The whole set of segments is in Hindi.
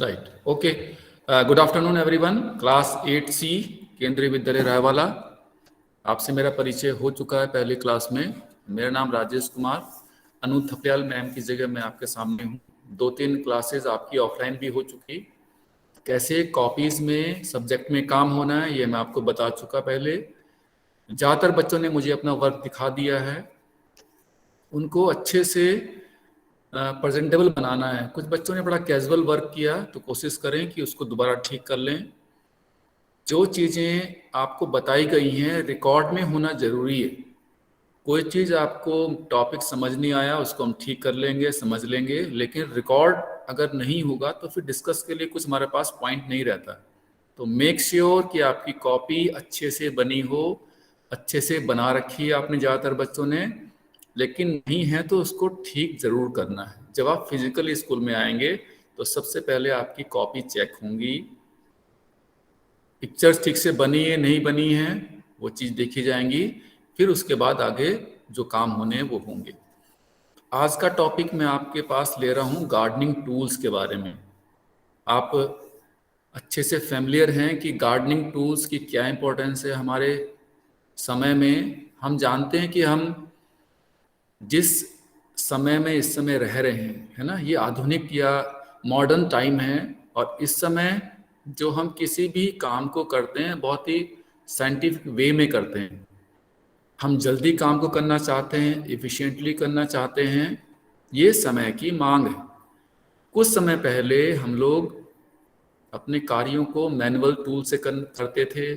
Right, okay. Good afternoon everyone. Class 8C केंद्रीय विद्यालय रायवाला, आपसे मेरा परिचय हो चुका है पहली क्लास में। मेरा नाम राजेश कुमार, अनु थपलियाल मैम की जगह मैं आपके सामने हूँ। 2-3 क्लासेस आपकी ऑफलाइन भी हो चुकी। कैसे कॉपीज में सब्जेक्ट में काम होना है ये मैं आपको बता चुका पहले। ज़्यादातर बच्चों ने मुझे अपना वर्क दिखा दिया है, उनको अच्छे से प्रेजेंटेबल बनाना है। कुछ बच्चों ने बड़ा कैजुअल वर्क किया, तो कोशिश करें कि उसको दोबारा ठीक कर लें। जो चीज़ें आपको बताई गई हैं रिकॉर्ड में होना ज़रूरी है। कोई चीज़ आपको टॉपिक समझ नहीं आया उसको हम ठीक कर लेंगे, समझ लेंगे, लेकिन रिकॉर्ड अगर नहीं होगा तो फिर डिस्कस के लिए कुछ हमारे पास पॉइंट नहीं रहता। तो मेक श्योर कि आपकी कॉपी अच्छे से बनी हो, अच्छे से बना रखी है आपने ज़्यादातर बच्चों ने, लेकिन नहीं है तो उसको ठीक ज़रूर करना है। जब आप फिजिकली स्कूल में आएंगे तो सबसे पहले आपकी कॉपी चेक होंगी, पिक्चर्स ठीक से बनी है नहीं बनी है वो चीज़ देखी जाएंगी, फिर उसके बाद आगे जो काम होने हैं वो होंगे। आज का टॉपिक मैं आपके पास ले रहा हूँ गार्डनिंग टूल्स के बारे में। आप अच्छे से फैमिलियर हैं कि गार्डनिंग टूल्स की क्या इंपॉर्टेंस है हमारे समय में। हम जानते हैं कि हम जिस समय में इस समय रह रहे हैं, है ना, ये आधुनिक या मॉडर्न टाइम है, और इस समय जो हम किसी भी काम को करते हैं बहुत ही साइंटिफिक वे में करते हैं। हम जल्दी काम को करना चाहते हैं, इफ़िशिएंटली करना चाहते हैं, ये समय की मांग है। कुछ समय पहले हम लोग अपने कार्यों को मैनुअल टूल से करते थे,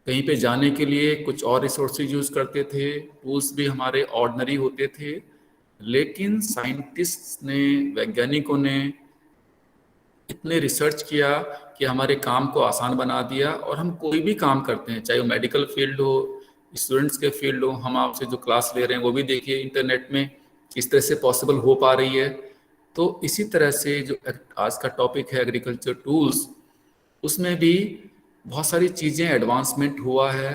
कहीं पे जाने के लिए कुछ और रिसोर्सेज यूज़ करते थे, टूल्स भी हमारे ऑर्डिनरी होते थे। लेकिन साइंटिस्ट ने, वैज्ञानिकों ने इतने रिसर्च किया कि हमारे काम को आसान बना दिया, और हम कोई भी काम करते हैं, चाहे वो मेडिकल फील्ड हो, स्टूडेंट्स के फील्ड हो, हम आपसे जो क्लास ले रहे हैं वो भी देखिए इंटरनेट में किस तरह से पॉसिबल हो पा रही है। तो इसी तरह से जो आज का टॉपिक है एग्रीकल्चर टूल्स, उसमें भी बहुत सारी चीज़ें एडवांसमेंट हुआ है।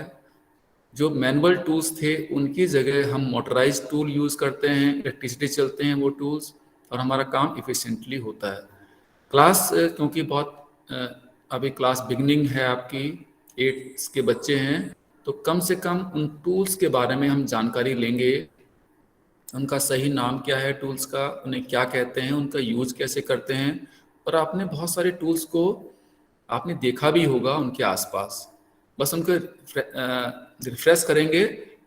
जो मैनुअल टूल्स थे उनकी जगह हम मोटराइज टूल यूज़ करते हैं, इलेक्ट्रिसिटी चलते हैं वो टूल्स, और हमारा काम इफ़िशिएंटली होता है। क्लास क्योंकि बहुत अभी क्लास बिगनिंग है आपकी, 8 के बच्चे हैं, तो कम से कम उन टूल्स के बारे में हम जानकारी लेंगे। उनका सही नाम क्या है टूल्स का, उन्हें क्या कहते हैं, उनका यूज कैसे करते हैं। और आपने बहुत सारे टूल्स को आपने देखा भी होगा उनके आसपास, बस उनको रिफ्रेश करेंगे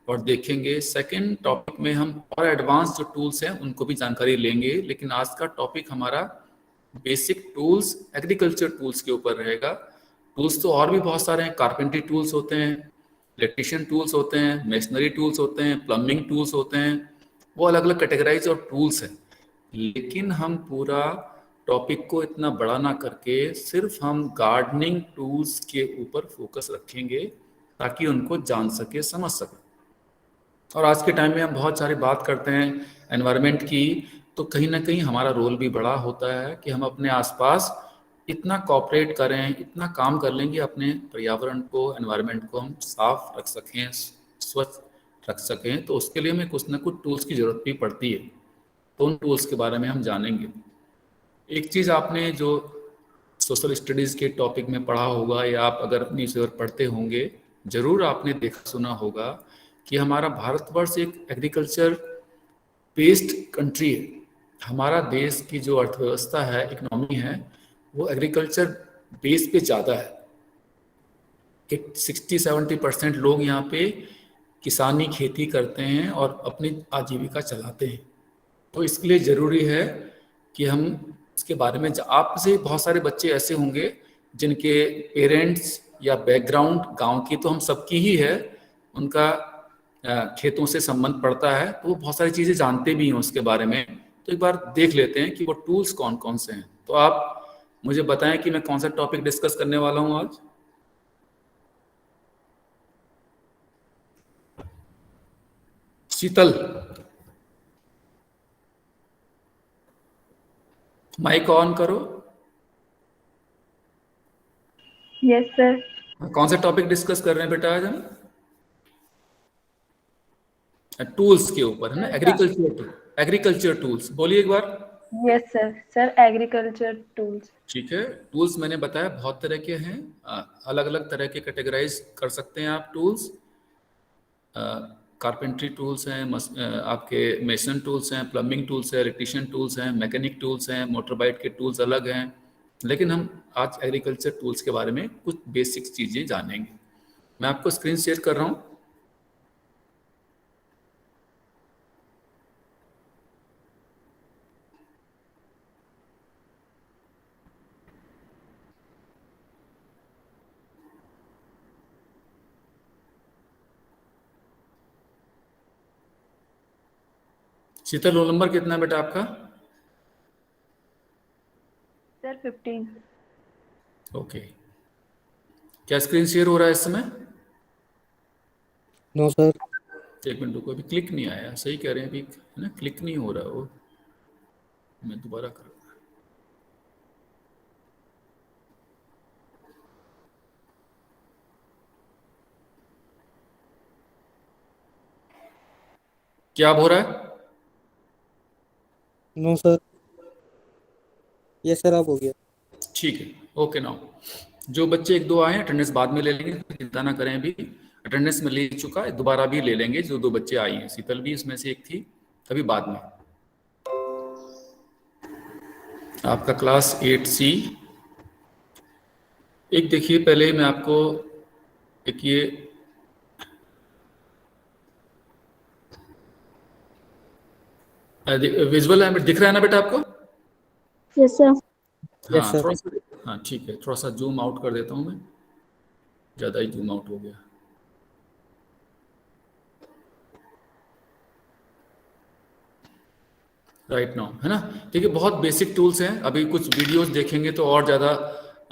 और देखेंगे। सेकंड टॉपिक में हम और एडवांस जो टूल्स हैं उनको भी जानकारी लेंगे, लेकिन आज का टॉपिक हमारा बेसिक टूल्स, एग्रीकल्चर टूल्स के ऊपर रहेगा। टूल्स तो और भी बहुत सारे हैं, कारपेंट्री टूल्स होते हैं, इलेक्ट्रिशियन टूल्स होते हैं, मशीनरी टूल्स होते हैं, प्लम्बिंग टूल्स होते हैं, वो अलग अलग कैटेगराइज और टूल्स हैं। लेकिन हम पूरा टॉपिक को इतना बड़ा ना करके सिर्फ हम गार्डनिंग टूल्स के ऊपर फोकस रखेंगे ताकि उनको जान सके, समझ सके। और आज के टाइम में हम बहुत सारी बात करते हैं एनवायरनमेंट की, तो कहीं ना कहीं हमारा रोल भी बड़ा होता है कि हम अपने आसपास इतना कॉपरेट करें, इतना काम कर लेंगे अपने पर्यावरण को, एनवायरनमेंट को हम साफ रख सकें, स्वच्छ रख सकें। तो उसके लिए हमें कुछ ना कुछ टूल्स की ज़रूरत भी पड़ती है, तो उन टूल्स के बारे में हम जानेंगे। एक चीज़ आपने जो सोशल स्टडीज़ के टॉपिक में पढ़ा होगा, या आप अगर न्यूज़पेपर पढ़ते होंगे ज़रूर आपने देखा सुना होगा कि हमारा भारतवर्ष एक एग्रीकल्चर बेस्ड कंट्री है। हमारा देश की जो अर्थव्यवस्था है, इकोनॉमी है, वो एग्रीकल्चर बेस पे ज़्यादा है कि 60-70% लोग यहाँ पे किसानी खेती करते हैं और अपनी आजीविका चलाते हैं। तो इसके लिए ज़रूरी है कि हम इसके बारे में, आप से बहुत सारे बच्चे ऐसे होंगे जिनके पेरेंट्स या बैकग्राउंड गांव की, तो हम सबकी ही है, उनका खेतों से संबंध पड़ता है, तो वो बहुत सारी चीज़ें जानते भी हैं उसके बारे में। तो एक बार देख लेते हैं कि वो टूल्स कौन कौन से हैं। तो आप मुझे बताएं कि मैं कौन सा टॉपिक डिस्कस करने वाला हूँ आज। शीतल, माइक ऑन करो। Yes sir. कौन सा टॉपिक डिस्कस कर रहे हैं बेटा आज हम? टूल्स के ऊपर है ना, एग्रीकल्चर टूल्स। बोलिए एक बार। Yes sir. Sir agriculture tools. ठीक है, टूल्स मैंने बताया बहुत तरह के हैं, अलग अलग तरह के कैटेगराइज कर सकते हैं आप टूल्स। कारपेंट्री टूल्स हैं, आपके मेसन टूल्स हैं, प्लम्बिंग टूल्स हैं, इलेक्ट्रिशियन टूल्स हैं, मैकेनिक टूल्स हैं, मोटर बाइक के टूल्स अलग हैं। लेकिन हम आज एग्रीकल्चर टूल्स के बारे में कुछ बेसिक चीज़ें जानेंगे। मैं आपको स्क्रीन शेयर कर रहा हूँ। शीतल, रोल नंबर कितना है बेटा आपका? सर 15। ओके, क्या स्क्रीन शेयर हो रहा है इस समय? No sir. एक मिनट रुको, अभी क्लिक नहीं आया। सही कह रहे हैं, अभी है ना, क्लिक नहीं हो रहा है वो। मैं दोबारा करूँगा। क्या अब हो रहा है? No sir. यस सर, अब हो गया। ठीक है, ओके। नाउ जो बच्चे एक दो आए हैं अटेंडेंस बाद में ले लेंगे, चिंता ना करें। अभी अटेंडेंस में ले चुका है, दोबारा भी ले लेंगे। जो दो बच्चे आई हैं, शीतल भी इसमें से एक थी, अभी बाद में। आपका क्लास 8C। एक देखिए, पहले मैं आपको एक ये विजुअल है, दिख रहा है ना बेटा आपको? Yes sir. यस हाँ सर। थोड़ा सा, हाँ ठीक है, थोड़ा सा जूम आउट कर देता हूँ मैं, ज़्यादा ही जूम आउट हो गया। राइट नाउ, है ना? देखिए, बहुत बेसिक टूल्स हैं। अभी कुछ वीडियोस देखेंगे तो और ज़्यादा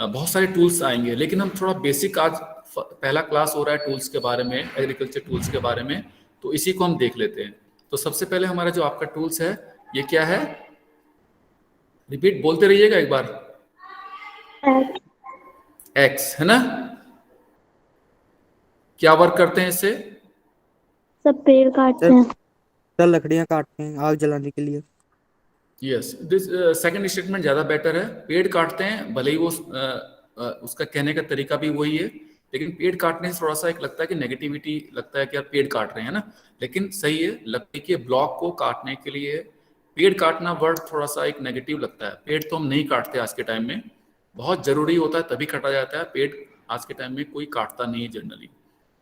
बहुत सारे टूल्स आएंगे, लेकिन हम थोड़ा बेसिक आज पहला क्लास हो रहा है टूल्स के बारे में, एग्रीकल्चर टूल्स के बारे में, तो इसी को हम देख लेते हैं। तो सबसे पहले हमारा जो आपका टूल्स है, ये क्या है? रिपीट बोलते रहिएगा एक बार। एक्स, है ना? क्या वर्क करते हैं इससे? सब पेड़ काटते हैं। सर लकड़ियाँ काटते हैं आग जलाने के लिए। यस, दिस सेकंड स्टेटमेंट ज़्यादा बेटर है। पेड़ काटते हैं, भले ही वो उसका कहने का तरीका भी वही है, लेकिन पेड़ काटने से थोड़ा सा एक लगता है कि नेगेटिविटी लगता है कि यार पेड़ काट रहे हैं ना, लेकिन सही है। लकड़ी के ब्लॉक को काटने के लिए पेड़ काटना वर्ड थोड़ा सा एक नेगेटिव लगता है। पेड़ तो हम नहीं काटते आज के टाइम में, बहुत ज़रूरी होता है तभी काटा जाता है। पेड़ आज के टाइम में कोई काटता नहीं है जनरली।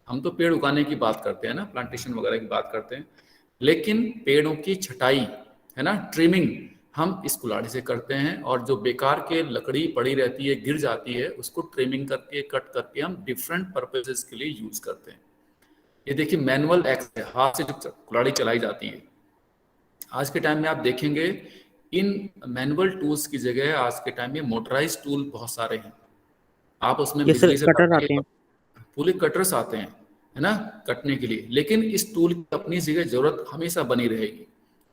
हम तो पेड़ उगाने की बात करते हैं ना, प्लांटेशन वगैरह की बात करते हैं, लेकिन पेड़ों की छटाई, है ना, ट्रिमिंग, हम इस कुल्हाड़ी से करते हैं। और जो बेकार के लकड़ी पड़ी रहती है, गिर जाती है, उसको ट्रिमिंग करके, कट करके हम डिफरेंट पर्पसेस के लिए यूज करते हैं। ये देखिए, मैनुअल एक्स है, हाथ से जो कुल्हाड़ी चलाई जाती है। आज के टाइम में आप देखेंगे इन मैनुअल टूल्स की जगह आज के टाइम में मोटराइज टूल बहुत सारे हैं। आप उसमें यस सर, बिजली से कटर आते हैं। पूरे कटर्स आते हैं, है ना, कटने के लिए। लेकिन इस टूल की अपनी जगह जरूरत हमेशा बनी रहेगी।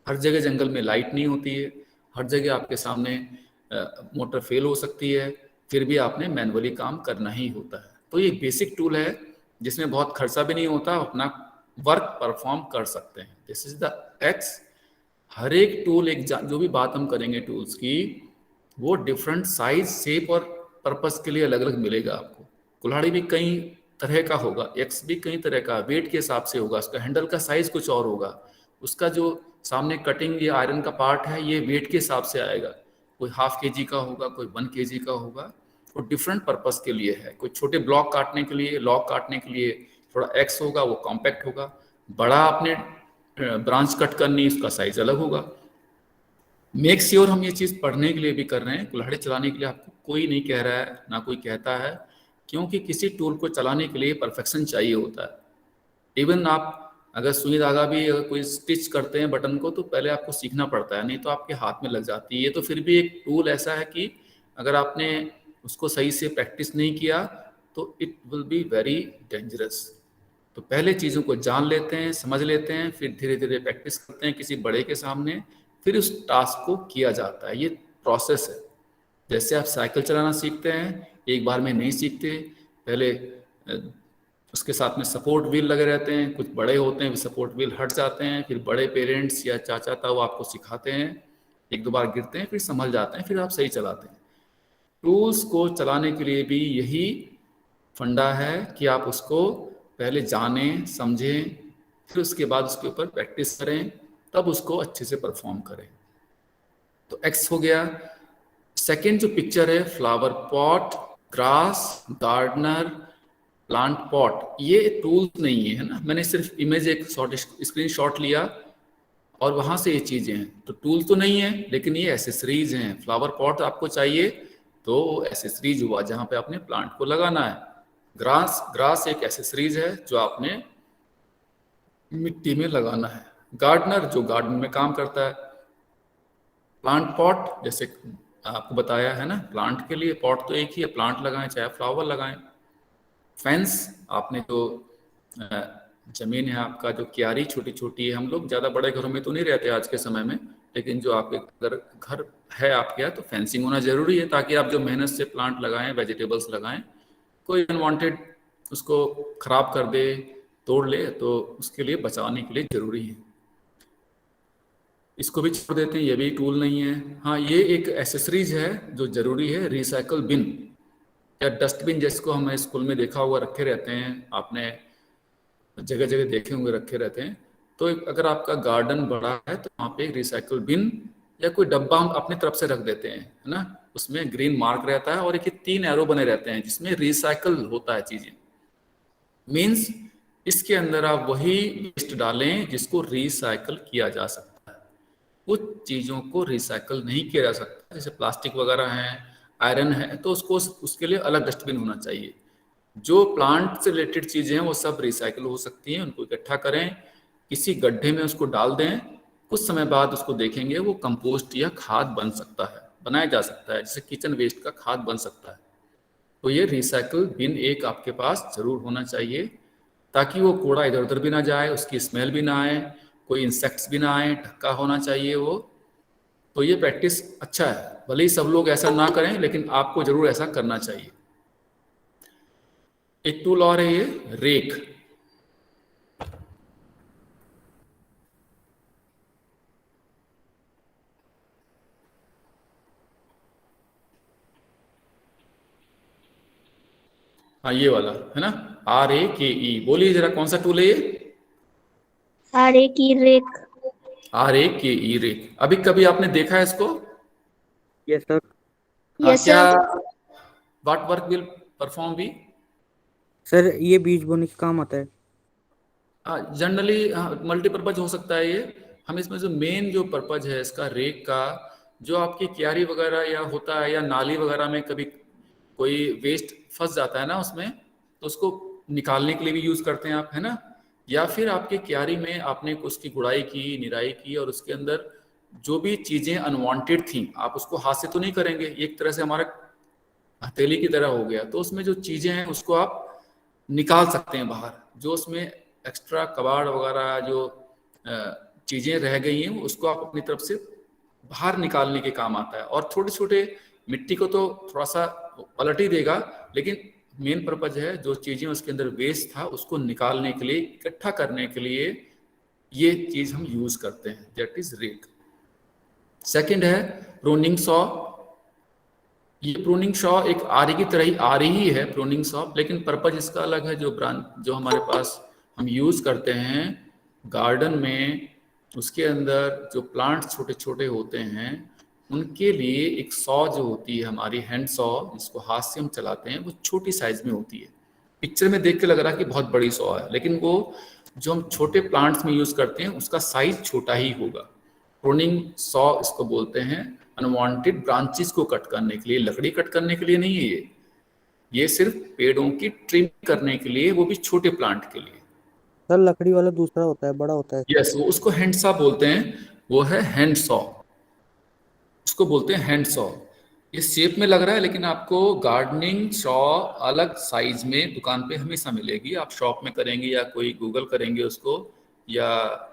हर जगह जंगल में लाइट नहीं होती है, हर जगह आपके सामने मोटर फेल हो सकती है, फिर भी आपने मैनुअली काम करना ही होता है। तो ये बेसिक टूल है जिसमें बहुत खर्चा भी नहीं होता, अपना वर्क परफॉर्म कर सकते हैं। This is the axe. हर एक टूल, एक जो भी बात हम करेंगे टूल्स की, वो डिफरेंट साइज, शेप और पर्पस के लिए अलग अलग मिलेगा आपको। कुल्हाड़ी भी कई तरह का होगा, एक्स भी कई तरह का, वेट के हिसाब से होगा, उसका हैंडल का साइज कुछ और होगा, उसका जो सामने कटिंग या आयरन का पार्ट है ये वेट के हिसाब से आएगा। कोई ½ kg का होगा, कोई 1 kg का होगा, वो डिफरेंट पर्पस के लिए है। कोई छोटे ब्लॉक काटने के लिए, लॉक काटने के लिए थोड़ा एक्स होगा, वो कॉम्पैक्ट होगा। बड़ा आपने ब्रांच कट करनी, उसका साइज अलग होगा। मेक श्योर हम ये चीज़ पढ़ने के लिए भी कर रहे हैं, कुल्हाड़ी चलाने के लिए आपको कोई नहीं कह रहा है, ना कोई कहता है, क्योंकि किसी टूल को चलाने के लिए परफेक्शन चाहिए होता है। इवन आप अगर सुई धागा भी अगर कोई स्टिच करते हैं बटन को, तो पहले आपको सीखना पड़ता है, नहीं तो आपके हाथ में लग जाती है। ये तो फिर भी एक टूल ऐसा है कि अगर आपने उसको सही से प्रैक्टिस नहीं किया तो it will be very dangerous. तो पहले चीज़ों को जान लेते हैं, समझ लेते हैं, फिर धीरे धीरे प्रैक्टिस करते हैं किसी बड़े के सामने, फिर उस टास्क को किया जाता है। ये प्रोसेस है। जैसे आप साइकिल चलाना सीखते हैं, एक बार में नहीं सीखते, पहले उसके साथ में सपोर्ट व्हील लगे रहते हैं, कुछ बड़े होते हैं, सपोर्ट व्हील हट जाते हैं, फिर बड़े पेरेंट्स या चाचा ताऊ आपको सिखाते हैं। एक दो बार गिरते हैं, फिर संभल जाते हैं, फिर आप सही चलाते हैं। टूल्स को चलाने के लिए भी यही फंडा है कि आप उसको पहले जानें, समझें, फिर उसके बाद उसके ऊपर प्रैक्टिस करें, तब उसको अच्छे से परफॉर्म करें। तो एक्स हो गया। सेकेंड जो पिक्चर है, flower pot, grass, gardener, plant pot, ये टूल्स नहीं है ना, मैंने सिर्फ इमेज एक शॉर्ट स्क्रीन शॉट लिया और वहां से ये चीजें हैं, तो टूल तो नहीं है, लेकिन ये एसेसरीज हैं। फ्लावर पॉट आपको चाहिए तो एसेसरीज हुआ जहां पे आपने प्लांट को लगाना है। ग्रास एक एसेसरीज है जो आपने मिट्टी में लगाना है। गार्डनर जो गार्डन में काम करता है। प्लांट पॉट जैसे आपको बताया है ना, प्लांट के लिए पॉट तो एक ही है, प्लांट लगाएं चाहे फ्लावर लगाएं। फेंस, आपने जो जमीन है आपका, जो क्यारी छोटी छोटी है, हम लोग ज़्यादा बड़े घरों में तो नहीं रहते आज के समय में, लेकिन जो आपके अगर घर है आपके यहाँ, तो फेंसिंग होना ज़रूरी है, ताकि आप जो मेहनत से प्लांट लगाएं, वेजिटेबल्स लगाएं, कोई अनवांटेड उसको खराब कर दे, तोड़ ले, तो उसके लिए बचाने के लिए ज़रूरी है। इसको भी छोड़ देते हैं, ये भी टूल नहीं है। हाँ, ये एक एसेसरीज है जो ज़रूरी है। रिसाइकल बिन या डस्टबिन, जिसको हमें स्कूल में देखा हुआ रखे रहते हैं, आपने जगह जगह देखे होंगे रखे रहते हैं। तो अगर आपका गार्डन बड़ा है तो वहाँ पे रिसाइकल बिन या कोई डब्बा हम अपनी तरफ से रख देते हैं, है ना, उसमें ग्रीन मार्क रहता है और एक 3 एरो बने रहते हैं जिसमें रिसाइकल होता है चीजें। मीन्स इसके अंदर आप वही वेस्ट डालें जिसको रिसाइकल किया जा सकता है। कुछ चीजों को रिसाइकल नहीं किया जा सकता, जैसे प्लास्टिक वगैरह है, आयरन है, तो उसको उसके लिए अलग डस्टबिन होना चाहिए। जो प्लांट से रिलेटेड चीजें हैं वो सब रिसाइकल हो सकती हैं। उनको इकट्ठा करें, किसी गड्ढे में उसको डाल दें, कुछ समय बाद उसको देखेंगे वो कंपोस्ट या खाद बन सकता है, बनाया जा सकता है, जैसे किचन वेस्ट का खाद बन सकता है। तो ये रिसाइकल बिन एक आपके पास जरूर होना चाहिए, ताकि वो कूड़ा इधर उधर भी ना जाए, उसकी स्मेल भी ना आए, कोई इंसेक्ट्स भी ना आए, ढक्का होना चाहिए वो। तो ये प्रैक्टिस अच्छा है, भले ही सब लोग ऐसा ना करें, लेकिन आपको जरूर ऐसा करना चाहिए। एक टूल और है ये, रेक। हाँ, ये वाला है ना, RAKE, बोलिए जरा कौन सा टूल है ये? आरे की रेक। RAKE, rake. अभी कभी आपने देखा है इसको? Yes sir. यस क्या sir. What work will perform be? Sir ये बीज बोने के काम आता है। जनरली मल्टीपर्पज हो सकता है ये। हम इसमें जो मेन जो पर्पज है इसका, रेक का, जो आपकी क्यारी वगैरह या होता है, या नाली वगैरह में कभी कोई वेस्ट फंस जाता है ना उसमें, तो उसको निकालने के लिए भी यूज करते हैं आप, है ना। या फिर आपके क्यारी में आपने उसकी गुड़ाई की, निराई की, और उसके अंदर जो भी चीजें अनवांटेड थी, आप उसको हाथ से तो नहीं करेंगे, एक तरह से हमारा हथेली की तरह हो गया, तो उसमें जो चीजें हैं उसको आप निकाल सकते हैं बाहर। जो उसमें एक्स्ट्रा कबाड़ वगैरह जो चीजें रह गई हैं, उसको आप अपनी तरफ से बाहर निकालने के काम आता है। और छोटे छोटे मिट्टी को तो थोड़ा सा पलट ही देगा, लेकिन मेन पर्पज है जो चीजें उसके अंदर वेस्ट था उसको निकालने के लिए, इकट्ठा करने के लिए ये चीज हम यूज करते हैं, दैट इज रेक। सेकंड है प्रूनिंग सॉ। ये प्रूनिंग सॉ एक आरी की तरह ही, आरी ही है प्रूनिंग सॉ, लेकिन पर्पज इसका अलग है। जो हमारे पास हम यूज करते हैं गार्डन में, उसके अंदर जो प्लांट्स छोटे छोटे होते हैं उनके लिए एक सॉ जो होती है हमारी, हैंड सॉ, जिसको हाथ से हम चलाते हैं, वो छोटी साइज में होती है। पिक्चर में देख के लग रहा है कि बहुत बड़ी सॉ है, लेकिन वो जो हम छोटे प्लांट्स में यूज करते हैं उसका साइज छोटा ही होगा। प्रूनिंग सॉ इसको बोलते हैं, अनवांटेड ब्रांचेस को कट करने के लिए, लकड़ी कट करने के लिए नहीं है ये सिर्फ पेड़ों की ट्रिम करने के लिए, वो भी छोटे प्लांट के लिए। सर लकड़ी वाला दूसरा होता है, बड़ा होता है। यस, वो उसको हैंड सॉ बोलते हैं, वो है हैंड सॉ, उसको बोलते हैं हैंड सॉ। इस शेप में लग रहा है, लेकिन आपको गार्डनिंग सॉ अलग साइज में दुकान पे हमेशा मिलेगी। आप शॉप में करेंगे या कोई गूगल करेंगे उसको, या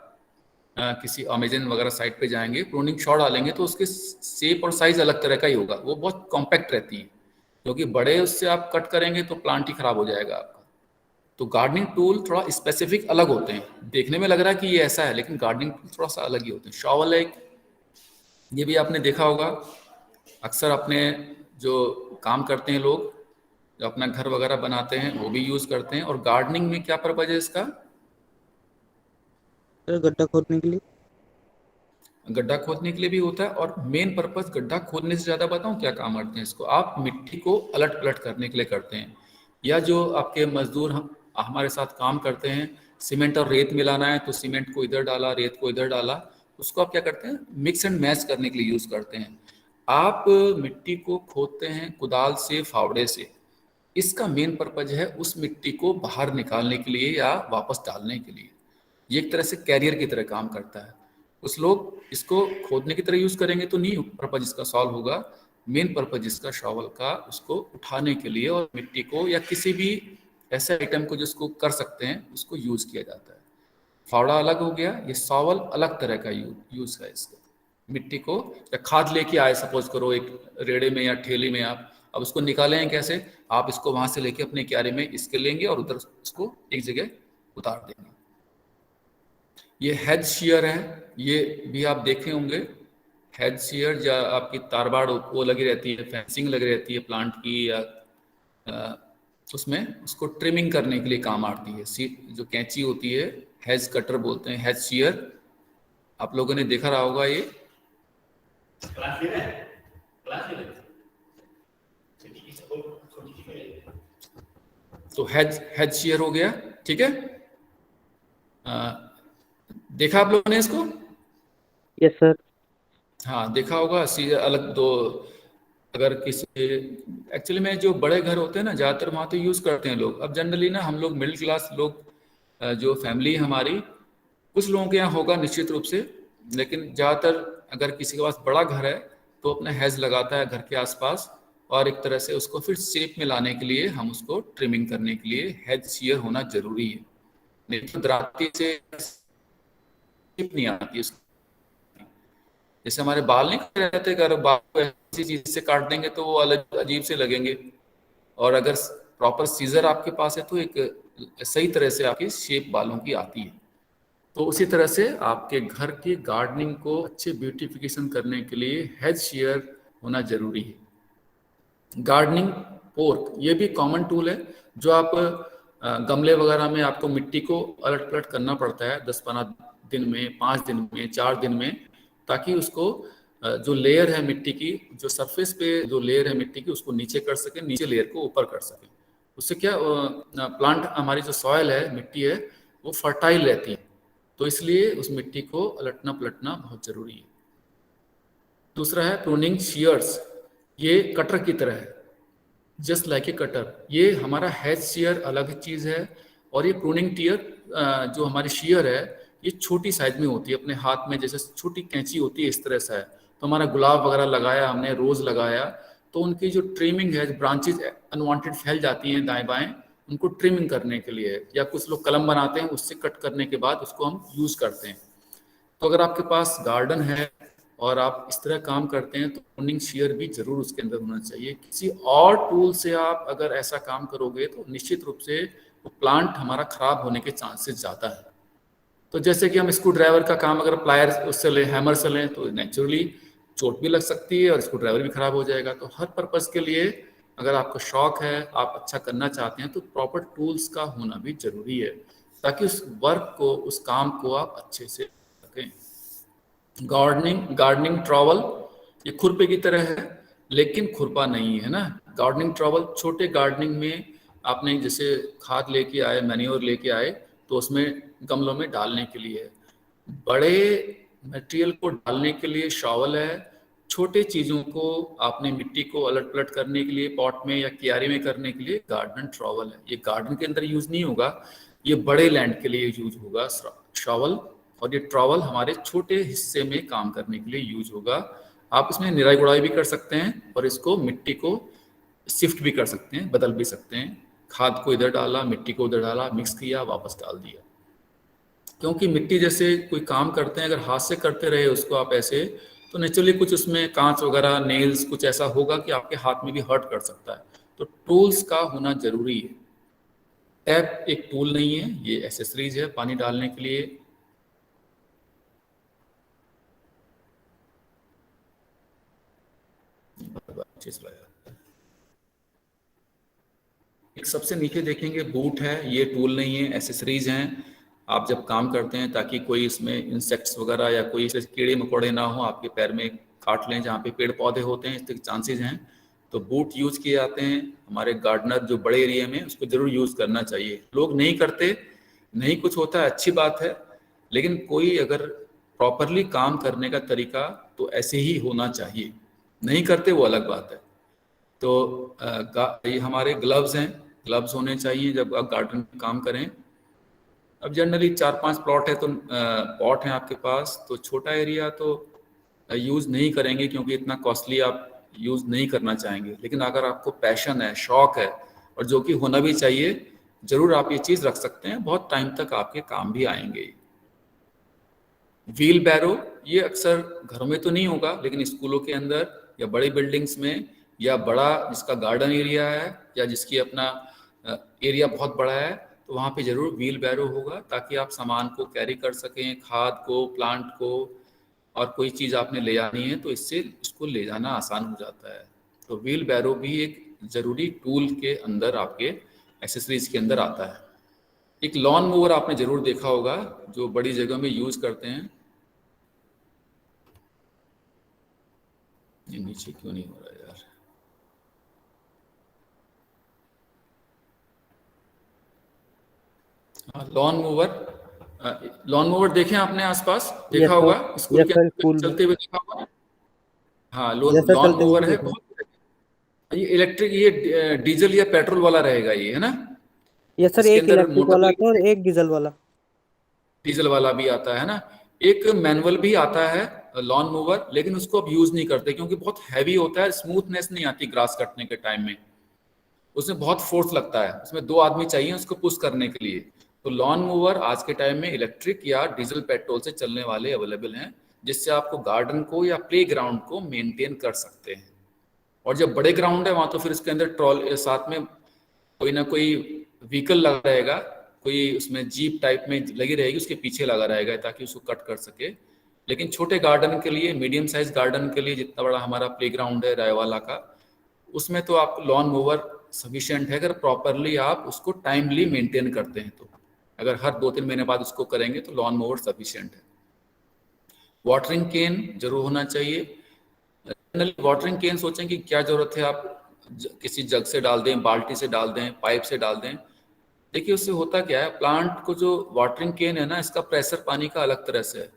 किसी अमेजन वगैरह साइट पे जाएंगे, प्रूनिंग सॉ डालेंगे तो उसके शेप और साइज अलग तरह का ही होगा। वो बहुत कॉम्पैक्ट रहती है, क्योंकि बड़े उससे आप कट करेंगे तो प्लांट ही खराब हो जाएगा आपका। तो गार्डनिंग टूल थोड़ा स्पेसिफिक अलग होते हैं। देखने में लग रहा है कि ये ऐसा है, लेकिन गार्डनिंग टूल थोड़ा सा अलग ही होते हैं। शॉवल एक ये भी आपने देखा होगा, अक्सर अपने जो काम करते हैं लोग, जो अपना घर वगैरह बनाते हैं, वो भी यूज करते हैं। और गार्डनिंग में क्या पर्पज है इसका? सर गड्ढा खोदने के लिए। गड्ढा खोदने के लिए भी होता है, और मेन पर्पज गड्ढा खोदने से ज्यादा बताऊं क्या काम करते हैं इसको? आप मिट्टी को अलट पलट करने के लिए करते हैं, या जो आपके मजदूर हमारे साथ काम करते हैं, सीमेंट और रेत मिलाना है तो सीमेंट को इधर डाला, रेत को इधर डाला, उसको आप क्या करते हैं? मिक्स एंड मैच करने के लिए यूज करते हैं। आप मिट्टी को खोदते हैं कुदाल से, फावड़े से, इसका मेन पर्पज है उस मिट्टी को बाहर निकालने के लिए या वापस डालने के लिए। ये एक तरह से कैरियर की तरह काम करता है। कुछ लोग इसको खोदने की तरह यूज करेंगे तो नहीं पर्पज इसका सॉल्व होगा। मेन पर्पज इसका शॉवल का, उसको उठाने के लिए और मिट्टी को या किसी भी ऐसे आइटम को जिसको कर सकते हैं उसको यूज किया जाता है। फावड़ा अलग हो गया, ये सॉवल अलग तरह का यूज है इसका। मिट्टी को या खाद लेके आए सपोज करो एक रेड़े में या ठेली में, आप अब उसको निकालें कैसे? आप इसको वहां से लेके अपने क्यारी में इसके लेंगे और उधर उसको एक जगह उतार देंगे। ये हेड शियर है, ये भी आप देखे होंगे। हेड शियर या आपकी तारबाड़ वो लगी रहती है, फेंसिंग लगी रहती है प्लांट की, या उसमें उसको ट्रिमिंग करने के लिए काम आती है। जो कैंची होती है, हेज कटर बोलते हैं, हेज शियर, आप लोगों ने देखा रहा होगा ये। तो हेज शियर हो गया, ठीक है। देखा आप लोगों ने इसको? Yes sir. हाँ देखा होगा। अलग दो, अगर किसी, एक्चुअली में जो बड़े घर होते हैं ना, ज़्यादातर वहाँ तो यूज़ करते हैं लोग। अब जनरली ना हम लोग मिडिल क्लास लोग, जो फैमिली है हमारी, कुछ लोगों के यहाँ होगा निश्चित रूप से, लेकिन ज़्यादातर अगर किसी के पास बड़ा घर है तो अपना हैज लगाता है घर के आसपास, और एक तरह से उसको फिर शेप में लाने के लिए हम उसको ट्रिमिंग करने के लिए हैज शेयर होना जरूरी है। नहीं तो दराती से शेप नहीं आती उसकी। जैसे हमारे बाल नहीं कटे रहते, अगर बाल को ऐसी चीज से काट देंगे तो वो अलग अजीब से लगेंगे, और अगर प्रॉपर सीजर आपके पास है तो एक सही तरह से आपकी शेप बालों की आती है। तो उसी तरह से आपके घर की गार्डनिंग को अच्छे ब्यूटिफिकेशन करने के लिए हेज शेयर होना जरूरी है। गार्डनिंग पोर्क ये भी कॉमन टूल है, जो आप गमले वगैरह में आपको मिट्टी को अलट पलट करना पड़ता है 10-15 दिन में, 5 दिन में, 4 दिन में, ताकि उसको जो लेयर है मिट्टी की, जो सरफेस पे जो लेयर है मिट्टी की, उसको नीचे कर सके, नीचे लेयर को ऊपर कर सके। उससे क्या प्लांट, हमारी जो सॉयल है, मिट्टी है, वो फर्टाइल रहती है। तो इसलिए उस मिट्टी को अलटना पलटना बहुत जरूरी है। दूसरा है प्रूनिंग शीयर्स, ये कटर की तरह है, जस्ट लाइक ए कटर। ये हमारा हैज शेयर अलग चीज है, और ये प्रूनिंग टीयर जो हमारी शेयर है, ये छोटी साइज में होती है, अपने हाथ में जैसे छोटी कैंची होती है इस तरह से है। तो हमारा गुलाब वगैरह लगाया हमने, रोज लगाया, तो उनकी जो ट्रिमिंग है, ब्रांचेज अनवांटेड फैल जाती हैं दाएं बाएं, उनको ट्रिमिंग करने के लिए, या कुछ लोग कलम बनाते हैं, उससे कट करने के बाद उसको हम यूज करते हैं। तो अगर आपके पास गार्डन है और आप इस तरह काम करते हैं तो प्रूनिंग शेयर भी जरूर उसके अंदर होना चाहिए। किसी और टूल से आप अगर ऐसा काम करोगे तो निश्चित रूप से वो प्लांट हमारा खराब होने के चांसेस ज़्यादा है। तो जैसे कि हम स्क्रू ड्राइवर का काम अगर प्लायर उससे लें, हैमर से लें, तो नेचुरली चोट भी लग सकती है और स्क्रू ड्राइवर भी खराब हो जाएगा। तो हर पर्पज़ के लिए अगर आपको शौक है, आप अच्छा करना चाहते हैं, तो प्रॉपर टूल्स का होना भी जरूरी है, ताकि उस वर्क को, उस काम को आप अच्छे से सकें। गार्डनिंग ट्रॉवल ये खुरपे की तरह है, लेकिन खुरपा नहीं है ना। गार्डनिंग ट्रॉवल छोटे गार्डनिंग में आपने जैसे खाद लेके आए, मैन्योर लेके आए, तो उसमें गमलों में डालने के लिए है। बड़े मटेरियल को डालने के लिए शॉवल है। छोटे चीजों को आपने मिट्टी को अलट पलट करने के लिए पॉट में या क्यारी में करने के लिए गार्डन ट्रॉवल है। ये गार्डन के अंदर यूज नहीं होगा, ये बड़े लैंड के लिए यूज होगा शॉवल। और ये ट्रॉवल हमारे छोटे हिस्से में काम करने के लिए यूज होगा। आप इसमें निराई गुड़ाई भी कर सकते हैं और इसको मिट्टी को शिफ्ट भी कर सकते हैं, बदल भी सकते हैं। खाद को इधर डाला, मिट्टी को उधर डाला, मिक्स किया, वापस डाल दिया। क्योंकि मिट्टी जैसे कोई काम करते हैं, अगर हाथ से करते रहे उसको आप ऐसे, तो नेचुरली कुछ उसमें कांच वगैरह, नेल्स, कुछ ऐसा होगा कि आपके हाथ में भी हर्ट कर सकता है। तो टूल्स का होना जरूरी है। टैप एक टूल नहीं है, ये एसेसरीज है पानी डालने के लिए। चीज लाया। एक सबसे नीचे देखेंगे बूट है, ये टूल नहीं है, एसेसरीज हैं। आप जब काम करते हैं ताकि कोई इसमें इंसेक्ट्स वगैरह या कोई ऐसे कीड़े मकोड़े ना हो आपके पैर में काट लें, जहाँ पे पेड़ पौधे होते हैं इसके चांसेस हैं, तो बूट यूज किए जाते हैं। हमारे गार्डनर जो बड़े एरिया में, उसको जरूर यूज करना चाहिए। लोग नहीं करते, नहीं कुछ होता है, अच्छी बात है, लेकिन कोई अगर प्रॉपरली काम करने का तरीका तो ऐसे ही होना चाहिए। नहीं करते वो अलग बात है। तो ये हमारे ग्लव्स हैं, ग्लव्स होने चाहिए जब आप गार्डन में काम करें। अब जनरली 4-5 प्लॉट है तो पॉट है आपके पास, तो छोटा एरिया तो यूज़ नहीं करेंगे क्योंकि इतना कॉस्टली आप यूज़ नहीं करना चाहेंगे। लेकिन अगर आपको पैशन है, शौक है, और जो कि होना भी चाहिए, ज़रूर आप ये चीज़ रख सकते हैं, बहुत टाइम तक आपके काम भी आएंगे। व्हील बैरो, ये अक्सर घरों में तो नहीं होगा, लेकिन स्कूलों के अंदर या बड़ी बिल्डिंग्स में, या बड़ा जिसका गार्डन एरिया है या जिसकी अपना एरिया बहुत बड़ा है, तो वहाँ पे जरूर व्हील बैरो होगा, ताकि आप सामान को कैरी कर सकें, खाद को, प्लांट को, और कोई चीज़ आपने ले जानी है तो इससे उसको ले जाना आसान हो जाता है। तो व्हील बैरो भी एक ज़रूरी टूल के अंदर, आपके एसेसरीज के अंदर आता है। एक लॉन मूवर आपने जरूर देखा होगा, जो बड़ी जगह में यूज करते हैं। ये नीचे क्यों नहीं हो रहा है यार? हाँ, लॉन मूवर देखें आपने आसपास देखा यस होगा, सर, स्कूल यस के सर, अंदर स्कूल में। चलते हुए देखा होगा। हाँ, यस सर, लॉन चलते हुए मूवर है, देखा। बहुत ये इलेक्ट्रिक, ये डीजल या पेट्रोल वाला रहेगा, ये है ना। यस सर, इसके एक अंदर इलेक्ट्रिक मोटर वाला लगी, था और एक डीजल वाला। डीजल वाला भी आता है ना। एक मैनुअल भी आता है लॉन मूवर, लेकिन उसको अब यूज नहीं करते क्योंकि बहुत हैवी होता है, स्मूथनेस नहीं आती ग्रास कटने के टाइम में, उसमें बहुत फोर्स लगता है, उसमें 2 आदमी चाहिए उसको पुश करने के लिए। तो लॉन मूवर आज के टाइम में इलेक्ट्रिक या डीजल पेट्रोल से चलने वाले अवेलेबल हैं, जिससे आपको गार्डन को या प्ले ग्राउंड को मेंटेन कर सकते हैं। और जब बड़े ग्राउंड है वहां, तो फिर इसके अंदर ट्रॉल साथ में कोई ना कोई व्हीकल लगा रहेगा, कोई उसमें जीप टाइप में लगी रहेगी, उसके पीछे लगा रहेगा ताकि उसको कट कर सके। लेकिन छोटे गार्डन के लिए, मीडियम साइज गार्डन के लिए, जितना बड़ा हमारा प्ले ग्राउंड है रायवाला का, उसमें तो आप लॉन मोवर सफिशिएंट है, अगर प्रॉपरली आप उसको टाइमली मेंटेन करते हैं। तो अगर हर 2-3 महीने बाद उसको करेंगे तो लॉन मोवर सफिशिएंट है। वाटरिंग केन जरूर होना चाहिए। वाटरिंग केन सोचें कि क्या जरूरत है, आप किसी जग से डाल दें, बाल्टी से डाल दें, पाइप से डाल दें। देखिए उससे होता क्या है, प्लांट को जो वाटरिंग केन है ना, इसका प्रेशर पानी का अलग तरह से है।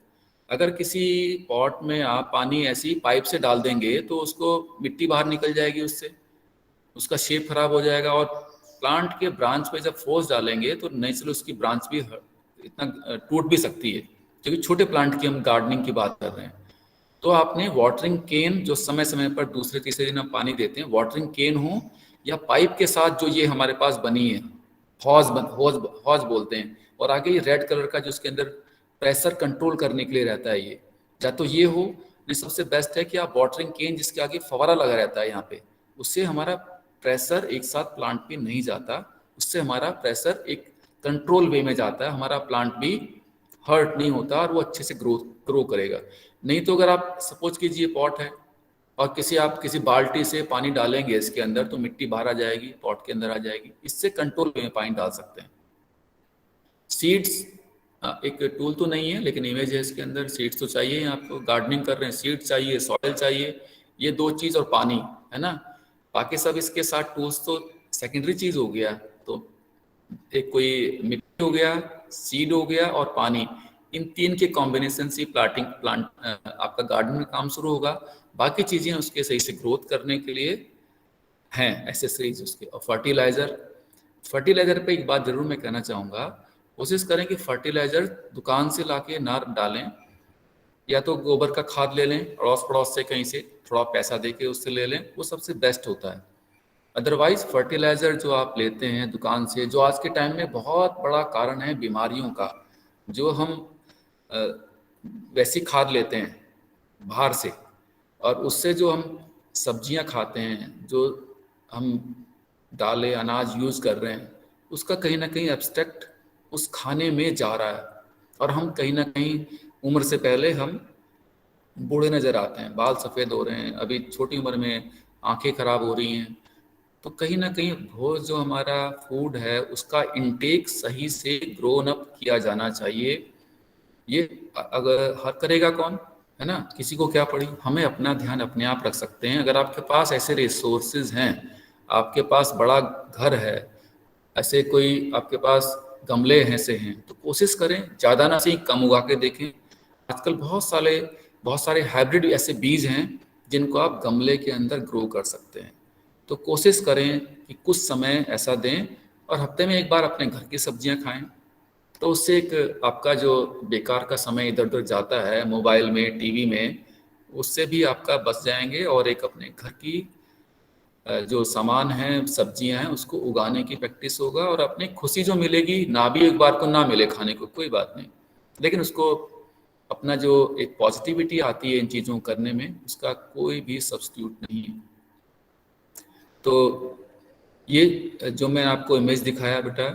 अगर किसी पॉट में आप पानी ऐसी पाइप से डाल देंगे तो उसको मिट्टी बाहर निकल जाएगी, उससे उसका शेप खराब हो जाएगा। और प्लांट के ब्रांच पे जब फोर्स डालेंगे तो नेचुरली उसकी ब्रांच भी इतना टूट भी सकती है, क्योंकि छोटे प्लांट की हम गार्डनिंग की बात कर रहे हैं। तो आपने वाटरिंग केन, जो समय समय पर दूसरे तीसरे दिन हम पानी देते हैं, वाटरिंग केन हो या पाइप के साथ जो ये हमारे पास बनी है, हॉज बोलते हैं, और आगे ये रेड कलर का जो उसके अंदर प्रेशर कंट्रोल करने के लिए रहता है, ये या तो ये हो, नहीं सबसे बेस्ट है कि आप वाटरिंग केन जिसके आगे फवारा लगा रहता है यहाँ पे, उससे हमारा प्रेशर एक साथ प्लांट पे नहीं जाता, उससे हमारा प्रेशर एक कंट्रोल वे में जाता है, हमारा प्लांट भी हर्ट नहीं होता और वो अच्छे से ग्रो करेगा। नहीं तो अगर आप सपोज कीजिए पॉट है और आप किसी बाल्टी से पानी डालेंगे इसके अंदर, तो मिट्टी बाहर आ जाएगी, पॉट के अंदर आ जाएगी। इससे कंट्रोल में पानी डाल सकते हैं। सीड्स एक टूल तो नहीं है, लेकिन इमेज है इसके अंदर। सीड्स तो चाहिए आपको, गार्डनिंग कर रहे हैं, सीड चाहिए, सॉइल चाहिए, ये 2 चीज, और पानी, है ना। बाकी सब इसके साथ टूल्स तो सेकेंडरी चीज हो गया। तो एक कोई मिट्टी हो गया, सीड हो गया और पानी, इन 3 के कॉम्बिनेशन से प्लांट आपका गार्डन में काम शुरू होगा। बाकी चीजें उसके सही से ग्रोथ करने के लिए हैं एसेसरीज उसके। और फर्टिलाइजर पे एक बात जरूर मैं कहना चाहूँगा, कोशिश करें कि फर्टिलाइजर दुकान से लाके ना डालें, या तो गोबर का खाद ले लें अड़ोस पड़ोस से, कहीं से थोड़ा पैसा दे के उससे ले लें, वो सबसे बेस्ट होता है। अदरवाइज फर्टिलाइजर जो आप लेते हैं दुकान से, जो आज के टाइम में बहुत बड़ा कारण है बीमारियों का, जो हम वैसी खाद लेते हैं बाहर से, और उससे जो हम सब्जियां खाते हैं, जो हम दालें अनाज यूज कर रहे हैं, उसका कहीं ना कहीं एब्स्ट्रैक्ट उस खाने में जा रहा है, और हम कहीं ना कहीं उम्र से पहले हम बूढ़े नजर आते हैं, बाल सफ़ेद हो रहे हैं, अभी छोटी उम्र में आंखें खराब हो रही हैं। तो कहीं ना कहीं वो जो हमारा फूड है उसका इनटेक सही से ग्रोन अप किया जाना चाहिए। ये अगर हर करेगा कौन, है ना, किसी को क्या पड़ी। हमें अपना ध्यान अपने आप रख सकते हैं। अगर आपके पास ऐसे रिसोर्सेज हैं, आपके पास बड़ा घर है, ऐसे कोई आपके पास गमले ऐसे हैं, तो कोशिश करें ज़्यादा ना सही कम उगा के देखें। आजकल बहुत सारे हाइब्रिड ऐसे बीज हैं जिनको आप गमले के अंदर ग्रो कर सकते हैं। तो कोशिश करें कि कुछ समय ऐसा दें और हफ्ते में एक बार अपने घर की सब्जियां खाएं। तो उससे एक आपका जो बेकार का समय इधर उधर जाता है मोबाइल में, टीवी में, उससे भी आपका बच जाएंगे और एक अपने घर की जो सामान है, सब्जियां हैं, उसको उगाने की प्रैक्टिस होगा। और अपनी खुशी जो मिलेगी, ना भी एक बार को ना मिले खाने को, कोई बात नहीं, लेकिन उसको अपना जो एक पॉजिटिविटी आती है इन चीज़ों को करने में, उसका कोई भी सब्स्टिट्यूट नहीं है। तो ये जो मैं आपको इमेज दिखाया बेटा,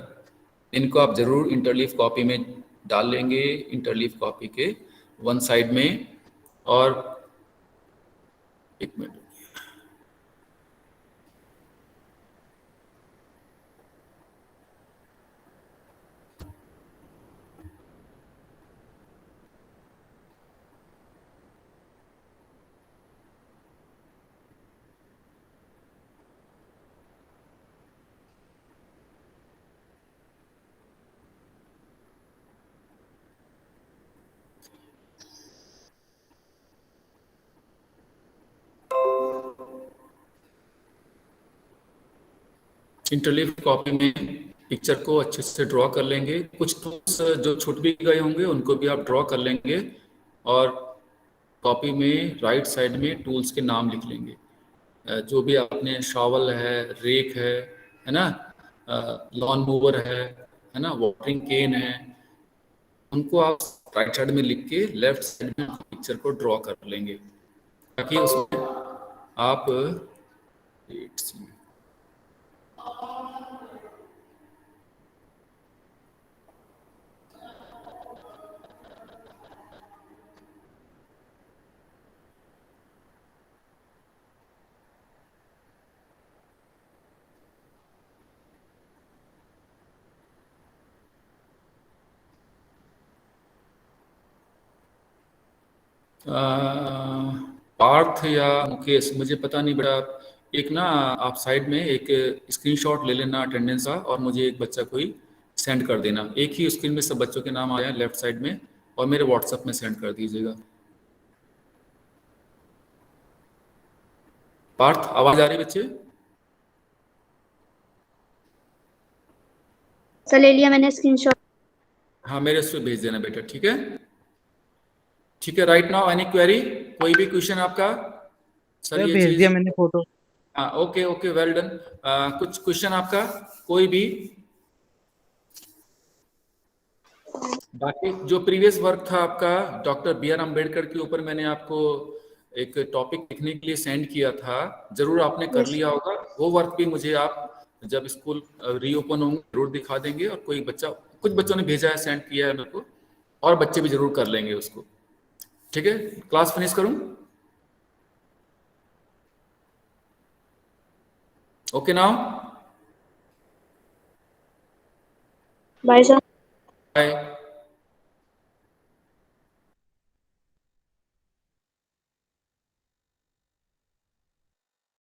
इनको आप ज़रूर इंटरलीफ कॉपी में डाल लेंगे, इंटरलीफ कॉपी के वन साइड में। और एक मिनट, इंटरलीफ कॉपी में पिक्चर को अच्छे से ड्रॉ कर लेंगे। कुछ टूल्स जो छूट भी गए होंगे उनको भी आप ड्रॉ कर लेंगे और कॉपी में राइट साइड में टूल्स के नाम लिख लेंगे। जो भी आपने, शॉवल है, रेक है ना, लॉन मूवर है ना, वाटरिंग केन है, उनको आप राइट साइड में लिख के लेफ्ट साइड में पिक्चर को ड्रॉ कर लेंगे, ताकि उसमें आप पार्थ या मुकेश, मुझे पता नहीं बेटा, एक ना आप साइड में एक स्क्रीनशॉट ले लेना अटेंडेंस का और मुझे एक बच्चा कोई सेंड कर देना। एक ही स्क्रीन में सब बच्चों के नाम आए हैं लेफ्ट साइड में, और मेरे व्हाट्सएप में सेंड कर दीजिएगा। पार्थ, आवाज आ रही बच्चे? सर ले लिया मैंने स्क्रीनशॉट। हाँ, मेरे उस पर भेज देना बेटा, ठीक है? ठीक है, राइट नाउ एनी क्वेरी, कोई भी क्वेश्चन आपका? सर ये भेज चीज, दिया मैंने फोटो। हाँ, ओके ओके, वेल डन। कुछ क्वेश्चन आपका कोई भी? बाकी जो प्रीवियस वर्क था आपका डॉक्टर बी आर अम्बेडकर के ऊपर, मैंने आपको एक टॉपिक लिखने के लिए सेंड किया था, जरूर आपने कर लिया होगा। वो वर्क भी मुझे आप जब स्कूल रीओपन होंगे जरूर दिखा देंगे। और कोई बच्चा, कुछ बच्चों ने भेजा है, सेंड किया है मेरे को, और बच्चे भी जरूर कर लेंगे उसको। ठीक है, क्लास फिनिश करूं? Okay now, bye sir. Bye.